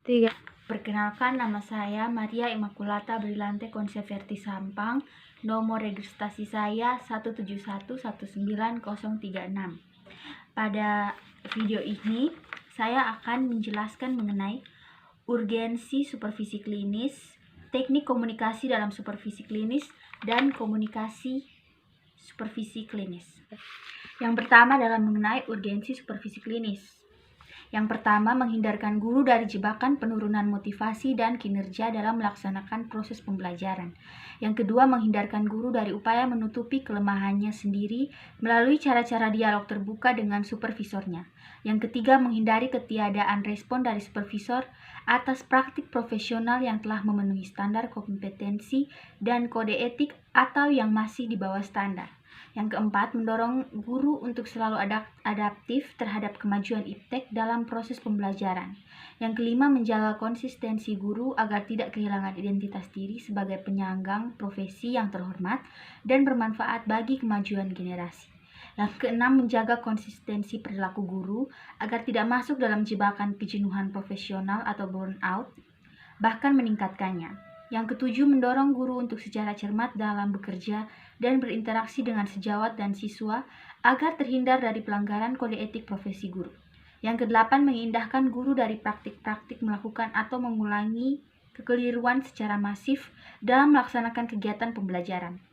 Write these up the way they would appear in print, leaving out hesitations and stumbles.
3. Perkenalkan, nama saya Maria Immaculata Brilante Conceverti Sampang. Nomor registrasi saya 1711936. Pada video ini saya akan menjelaskan mengenai urgensi supervisi klinis, teknik komunikasi dalam supervisi klinis, dan komunikasi supervisi klinis. Yang pertama adalah mengenai urgensi supervisi klinis. Yang pertama, menghindarkan guru dari jebakan penurunan motivasi dan kinerja dalam melaksanakan proses pembelajaran. Yang kedua, menghindarkan guru dari upaya menutupi kelemahannya sendiri melalui cara-cara dialog terbuka dengan supervisornya. Yang ketiga, menghindari ketiadaan respon dari supervisor atas praktik profesional yang telah memenuhi standar kompetensi dan kode etik atau yang masih di bawah standar. Yang keempat, mendorong guru untuk selalu adaptif terhadap kemajuan iptek dalam proses pembelajaran. Yang kelima, menjaga konsistensi guru agar tidak kehilangan identitas diri sebagai penyangga profesi yang terhormat dan bermanfaat bagi kemajuan generasi. Yang keenam, menjaga konsistensi perilaku guru agar tidak masuk dalam jebakan kejenuhan profesional atau burnout, bahkan meningkatkannya. Yang ketujuh, mendorong guru untuk secara cermat dalam bekerja dan berinteraksi dengan sejawat dan siswa agar terhindar dari pelanggaran kode etik profesi guru. Yang kedelapan, mengindahkan guru dari praktik-praktik melakukan atau mengulangi kekeliruan secara masif dalam melaksanakan kegiatan pembelajaran.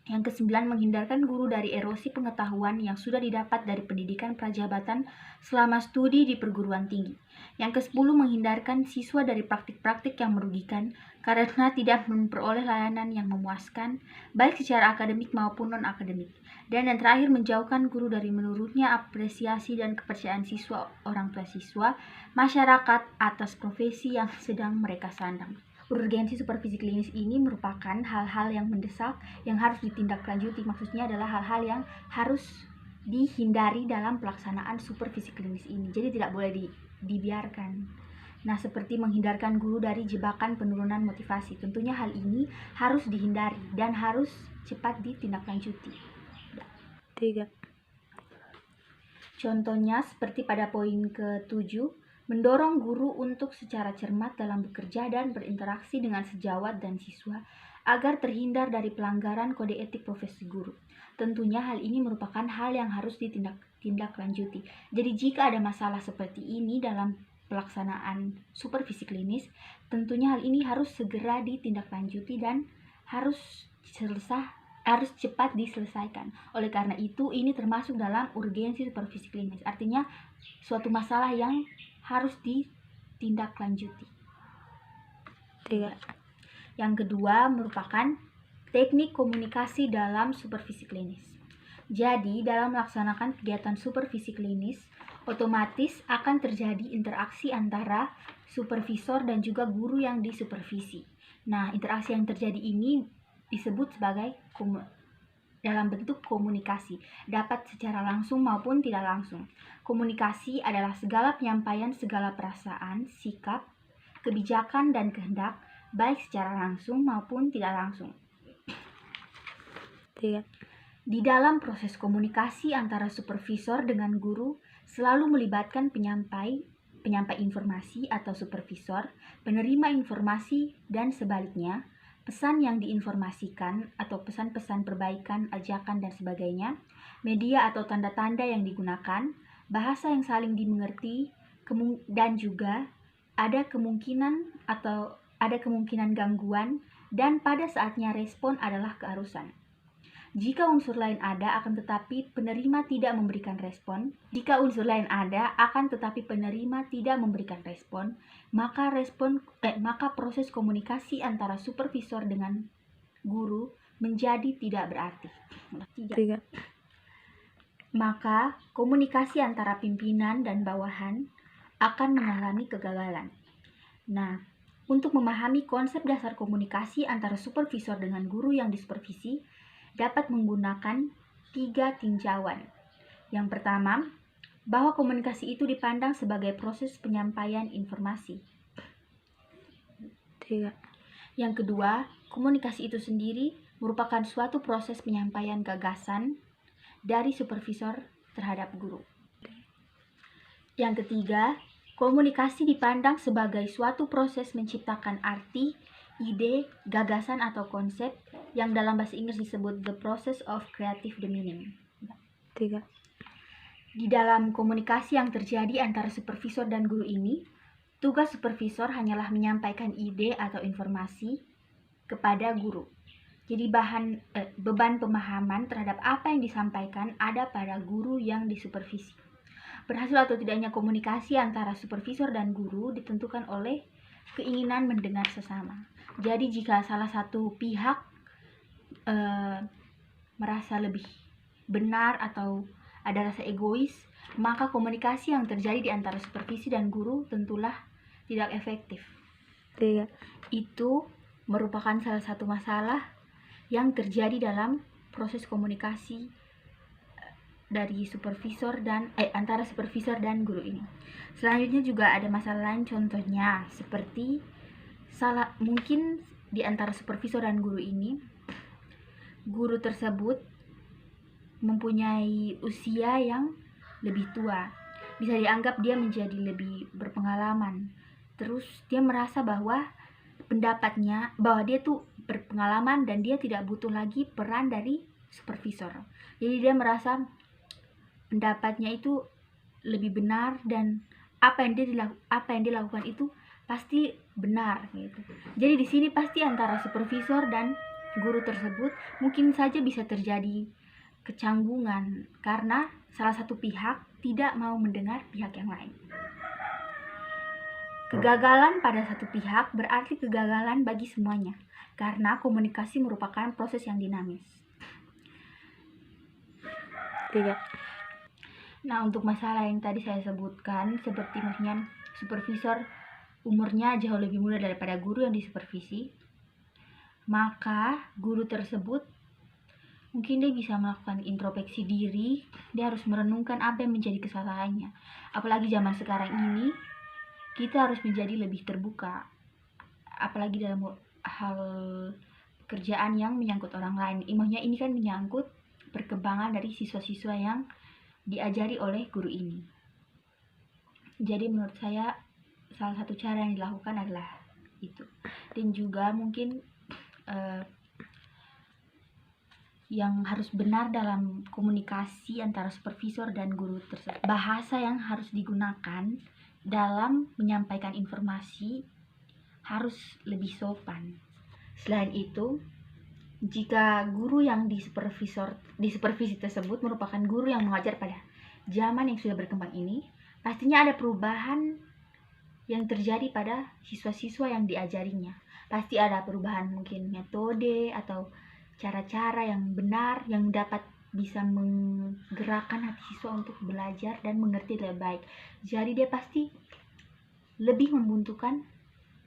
Yang kesembilan, menghindarkan guru dari erosi pengetahuan yang sudah didapat dari pendidikan prajabatan selama studi di perguruan tinggi. Yang kesepuluh, menghindarkan siswa dari praktik-praktik yang merugikan karena tidak memperoleh layanan yang memuaskan, baik secara akademik maupun non-akademik. Dan yang terakhir, menjauhkan guru dari menurunnya apresiasi dan kepercayaan siswa, orang tua siswa, masyarakat atas profesi yang sedang mereka sandang. Urgensi supervisi klinis ini merupakan hal-hal yang mendesak yang harus ditindaklanjuti. Maksudnya adalah hal-hal yang harus dihindari dalam pelaksanaan supervisi klinis ini. Jadi tidak boleh dibiarkan. Nah, seperti menghindarkan guru dari jebakan penurunan motivasi. Tentunya hal ini harus dihindari dan harus cepat ditindaklanjuti. 3. Contohnya seperti pada poin ke-7, mendorong guru untuk secara cermat dalam bekerja dan berinteraksi dengan sejawat dan siswa agar terhindar dari pelanggaran kode etik profesi guru. Tentunya hal ini merupakan hal yang harus ditindaklanjuti. Jadi jika ada masalah seperti ini dalam pelaksanaan supervisi klinis, tentunya hal ini harus segera ditindaklanjuti dan harus cepat diselesaikan. Oleh karena itu, ini termasuk dalam urgensi supervisi klinis. Artinya suatu masalah yang harus ditindaklanjuti. 3. Yang kedua merupakan teknik komunikasi dalam supervisi klinis. Jadi, dalam melaksanakan kegiatan supervisi klinis, otomatis akan terjadi interaksi antara supervisor dan juga guru yang disupervisi. Nah, interaksi yang terjadi ini disebut sebagai dalam bentuk komunikasi, dapat secara langsung maupun tidak langsung. Komunikasi adalah segala penyampaian segala perasaan, sikap, kebijakan, dan kehendak, baik secara langsung maupun tidak langsung. 3. Di dalam proses komunikasi antara supervisor dengan guru selalu melibatkan penyampai informasi atau supervisor, penerima informasi, dan sebaliknya. Pesan yang diinformasikan atau pesan-pesan perbaikan, ajakan, dan sebagainya, media atau tanda-tanda yang digunakan, bahasa yang saling dimengerti, dan juga ada kemungkinan gangguan, dan pada saatnya respon adalah keharusan. Jika unsur lain ada, akan tetapi penerima tidak memberikan respon. Jika unsur lain ada, akan tetapi penerima tidak memberikan respon, maka proses komunikasi antara supervisor dengan guru menjadi tidak berarti. 3. Maka komunikasi antara pimpinan dan bawahan akan mengalami kegagalan. Nah, untuk memahami konsep dasar komunikasi antara supervisor dengan guru yang disupervisi, dapat menggunakan 3 tinjauan. Yang pertama, bahwa komunikasi itu dipandang sebagai proses penyampaian informasi. 3. Yang kedua, komunikasi itu sendiri merupakan suatu proses penyampaian gagasan dari supervisor terhadap guru. Yang ketiga, Komunikasi dipandang sebagai suatu proses menciptakan arti, ide, gagasan atau konsep yang dalam bahasa Inggris disebut the process of creative the meaning. 3. Di dalam komunikasi yang terjadi antara supervisor dan guru ini, tugas supervisor hanyalah menyampaikan ide atau informasi kepada guru. Jadi beban pemahaman terhadap apa yang disampaikan ada pada guru yang disupervisi. Berhasil atau tidaknya komunikasi antara supervisor dan guru ditentukan oleh keinginan mendengar sesama. Jadi jika salah satu pihak merasa lebih benar atau ada rasa egois, maka komunikasi yang terjadi di antara supervisi dan guru tentulah tidak efektif. 3. Itu merupakan salah satu masalah yang terjadi dalam proses komunikasi dari supervisor dan antara supervisor dan guru ini. Selanjutnya juga ada masalah lain, contohnya seperti mungkin di antara supervisor dan guru ini, guru tersebut mempunyai usia yang lebih tua. Bisa dianggap dia menjadi lebih berpengalaman. Terus dia merasa bahwa dia tuh berpengalaman dan dia tidak butuh lagi peran dari supervisor. Jadi dia merasa pendapatnya itu lebih benar dan apa yang dia lakukan itu pasti benar gitu. Jadi di sini pasti antara supervisor dan guru tersebut mungkin saja bisa terjadi kecanggungan karena salah satu pihak tidak mau mendengar pihak yang lain. Kegagalan pada satu pihak berarti kegagalan bagi semuanya karena komunikasi merupakan proses yang dinamis. 3. Nah, untuk masalah yang tadi saya sebutkan, seperti maksudnya supervisor umurnya jauh lebih muda daripada guru yang disupervisi, maka guru tersebut mungkin dia bisa melakukan introspeksi diri, dia harus merenungkan apa yang menjadi kesalahannya. Apalagi zaman sekarang ini, kita harus menjadi lebih terbuka, apalagi dalam hal pekerjaan yang menyangkut orang lain. Maksudnya ini kan menyangkut perkembangan dari siswa-siswa yang diajari oleh guru ini. Jadi menurut saya salah satu cara yang dilakukan adalah itu. Dan juga mungkin yang harus benar dalam komunikasi antara supervisor dan guru tersebut. Bahasa yang harus digunakan dalam menyampaikan informasi harus lebih sopan. Selain itu, jika guru yang disupervisi tersebut merupakan guru yang mengajar pada zaman yang sudah berkembang ini, pastinya ada perubahan yang terjadi pada siswa-siswa yang diajarinya. Pasti ada perubahan mungkin metode atau cara-cara yang benar yang dapat bisa menggerakkan hati siswa untuk belajar dan mengerti lebih baik. Jadi dia pasti lebih membutuhkan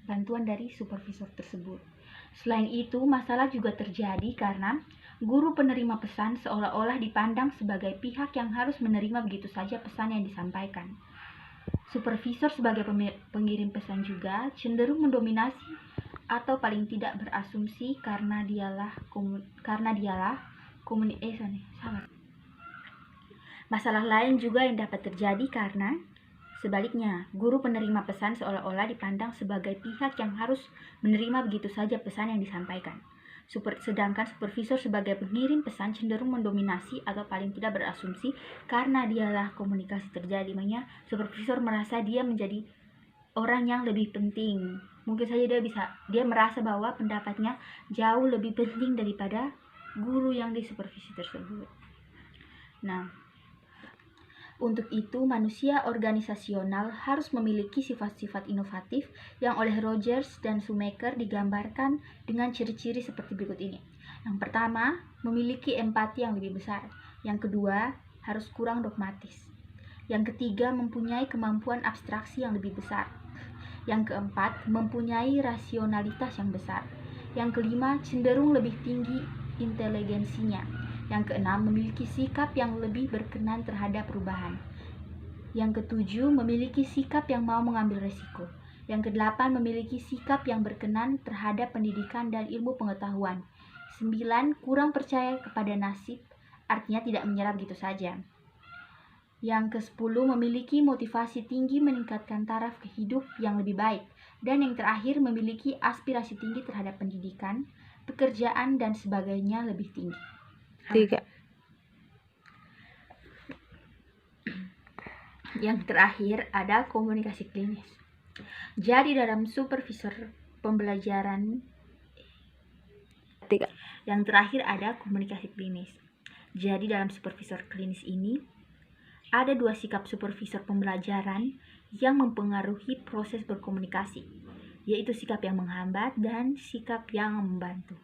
bantuan dari supervisor tersebut. Selain itu, masalah juga terjadi karena guru penerima pesan seolah-olah dipandang sebagai pihak yang harus menerima begitu saja pesan yang disampaikan. Supervisor sebagai pengirim pesan juga cenderung mendominasi atau paling tidak berasumsi karena dialah Masalah lain juga yang dapat terjadi karena sebaliknya, guru penerima pesan seolah-olah dipandang sebagai pihak yang harus menerima begitu saja pesan yang disampaikan. Sedangkan supervisor sebagai pengirim pesan cenderung mendominasi atau paling tidak berasumsi karena dialah komunikasi terjadi. Makanya supervisor merasa dia menjadi orang yang lebih penting. Mungkin saja dia merasa bahwa pendapatnya jauh lebih penting daripada guru yang disupervisi tersebut. Nah, untuk itu, manusia organisasional harus memiliki sifat-sifat inovatif yang oleh Rogers dan Shoemaker digambarkan dengan ciri-ciri seperti berikut ini. Yang pertama, memiliki empati yang lebih besar. Yang kedua, harus kurang dogmatis. Yang ketiga, mempunyai kemampuan abstraksi yang lebih besar. Yang keempat, mempunyai rasionalitas yang besar. Yang kelima, cenderung lebih tinggi inteligensinya. Yang keenam, memiliki sikap yang lebih berkenan terhadap perubahan. Yang ketujuh, memiliki sikap yang mau mengambil resiko. Yang kedelapan, memiliki sikap yang berkenan terhadap pendidikan dan ilmu pengetahuan. 9, kurang percaya kepada nasib, artinya tidak menyerah begitu saja. Yang ke-10, memiliki motivasi tinggi meningkatkan taraf hidup yang lebih baik. Dan yang terakhir, memiliki aspirasi tinggi terhadap pendidikan, pekerjaan, dan sebagainya lebih tinggi. 3. Yang terakhir ada komunikasi klinis. Jadi dalam supervisor pembelajaran 3. yang terakhir ada komunikasi klinis. Jadi dalam supervisor klinis ini ada 2 sikap supervisor pembelajaran yang mempengaruhi proses berkomunikasi, yaitu sikap yang menghambat dan sikap yang membantu.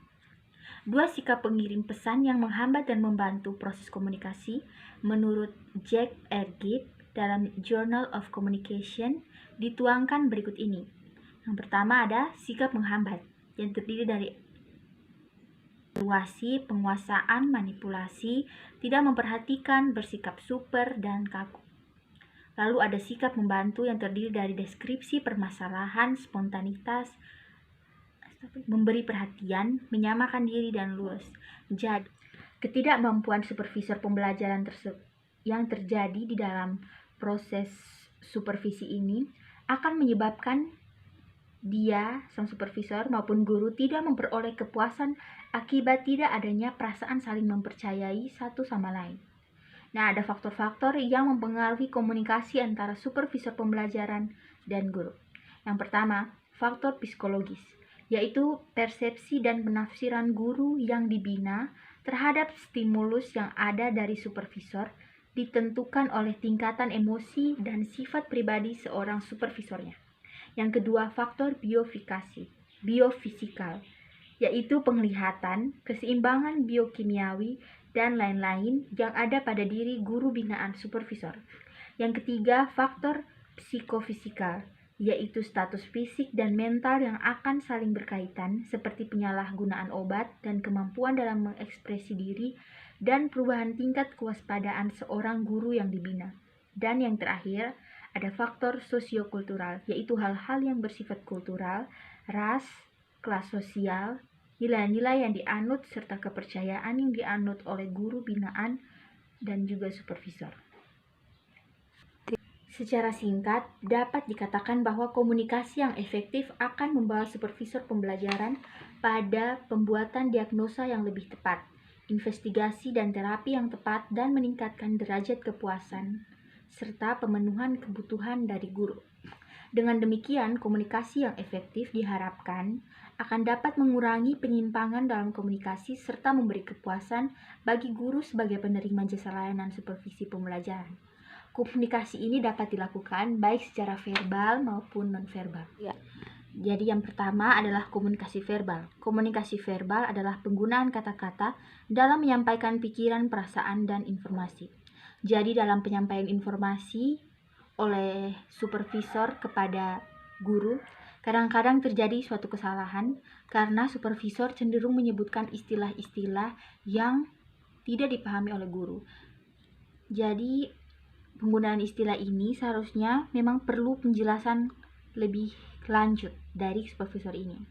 2 sikap pengirim pesan yang menghambat dan membantu proses komunikasi menurut Jack Ergit dalam Journal of Communication dituangkan berikut ini. Yang pertama ada sikap menghambat yang terdiri dari evaluasi, penguasaan, manipulasi, tidak memperhatikan, bersikap super, dan kaku. Lalu ada sikap membantu yang terdiri dari deskripsi permasalahan, spontanitas, memberi perhatian, menyamakan diri, dan luas. Jadi, ketidakmampuan supervisor pembelajaran yang terjadi di dalam proses supervisi ini akan menyebabkan dia, sang supervisor maupun guru, tidak memperoleh kepuasan akibat tidak adanya perasaan saling mempercayai satu sama lain. Nah, ada faktor-faktor yang mempengaruhi komunikasi antara supervisor pembelajaran dan guru. Yang pertama, faktor psikologis, yaitu persepsi dan penafsiran guru yang dibina terhadap stimulus yang ada dari supervisor ditentukan oleh tingkatan emosi dan sifat pribadi seorang supervisornya. Yang kedua, faktor biofisikal, yaitu penglihatan, keseimbangan biokimiawi, dan lain-lain yang ada pada diri guru binaan supervisor. Yang ketiga, faktor psikofisikal, yaitu status fisik dan mental yang akan saling berkaitan, seperti penyalahgunaan obat dan kemampuan dalam mengekspresi diri, dan perubahan tingkat kewaspadaan seorang guru yang dibina. Dan yang terakhir, ada faktor sosiokultural, yaitu hal-hal yang bersifat kultural, ras, kelas sosial, nilai-nilai yang dianut, serta kepercayaan yang dianut oleh guru binaan dan juga supervisor. Secara singkat, dapat dikatakan bahwa komunikasi yang efektif akan membawa supervisor pembelajaran pada pembuatan diagnosa yang lebih tepat, investigasi dan terapi yang tepat, dan meningkatkan derajat kepuasan serta pemenuhan kebutuhan dari guru. Dengan demikian, komunikasi yang efektif diharapkan akan dapat mengurangi penyimpangan dalam komunikasi serta memberi kepuasan bagi guru sebagai penerima jasa layanan supervisi pembelajaran. Komunikasi ini dapat dilakukan baik secara verbal maupun non-verbal. Ya. Jadi yang pertama adalah komunikasi verbal. Komunikasi verbal adalah penggunaan kata-kata dalam menyampaikan pikiran, perasaan, dan informasi. Jadi dalam penyampaian informasi oleh supervisor kepada guru, kadang-kadang terjadi suatu kesalahan karena supervisor cenderung menyebutkan istilah-istilah yang tidak dipahami oleh guru. Jadi penggunaan istilah ini seharusnya memang perlu penjelasan lebih lanjut dari supervisor ini.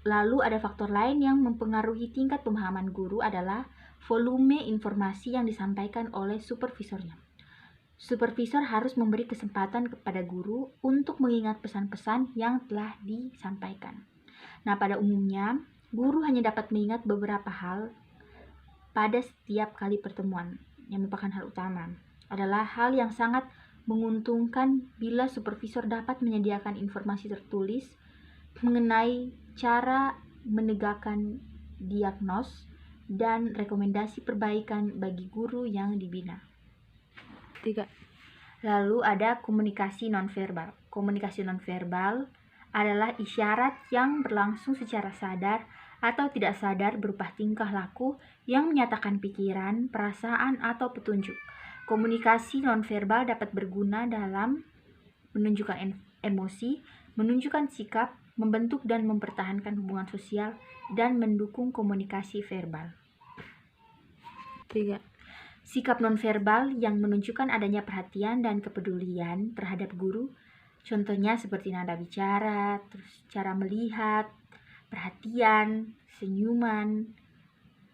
Lalu ada faktor lain yang mempengaruhi tingkat pemahaman guru adalah volume informasi yang disampaikan oleh supervisornya. Supervisor harus memberi kesempatan kepada guru untuk mengingat pesan-pesan yang telah disampaikan. Nah, pada umumnya, guru hanya dapat mengingat beberapa hal pada setiap kali pertemuan. Yang merupakan hal utama adalah hal yang sangat menguntungkan bila supervisor dapat menyediakan informasi tertulis mengenai cara menegakkan diagnos dan rekomendasi perbaikan bagi guru yang dibina. 3. Lalu ada komunikasi nonverbal. Komunikasi nonverbal adalah isyarat yang berlangsung secara sadar atau tidak sadar berupa tingkah laku yang menyatakan pikiran, perasaan, atau petunjuk. Komunikasi nonverbal dapat berguna dalam menunjukkan emosi, menunjukkan sikap, membentuk dan mempertahankan hubungan sosial, dan mendukung komunikasi verbal. 3. Sikap nonverbal yang menunjukkan adanya perhatian dan kepedulian terhadap guru, contohnya seperti nada bicara, terus cara melihat, perhatian, senyuman,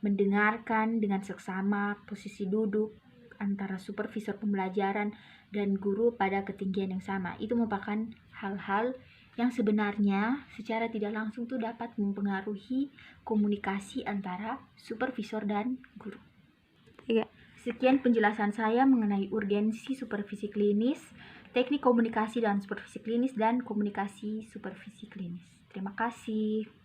mendengarkan dengan seksama, posisi duduk, antara supervisor pembelajaran dan guru pada ketinggian yang sama. Itu merupakan hal-hal yang sebenarnya secara tidak langsung tuh dapat mempengaruhi komunikasi antara supervisor dan guru. 3. Sekian penjelasan saya mengenai urgensi supervisi klinis, teknik komunikasi dalam supervisi klinis, dan komunikasi supervisi klinis. Terima kasih.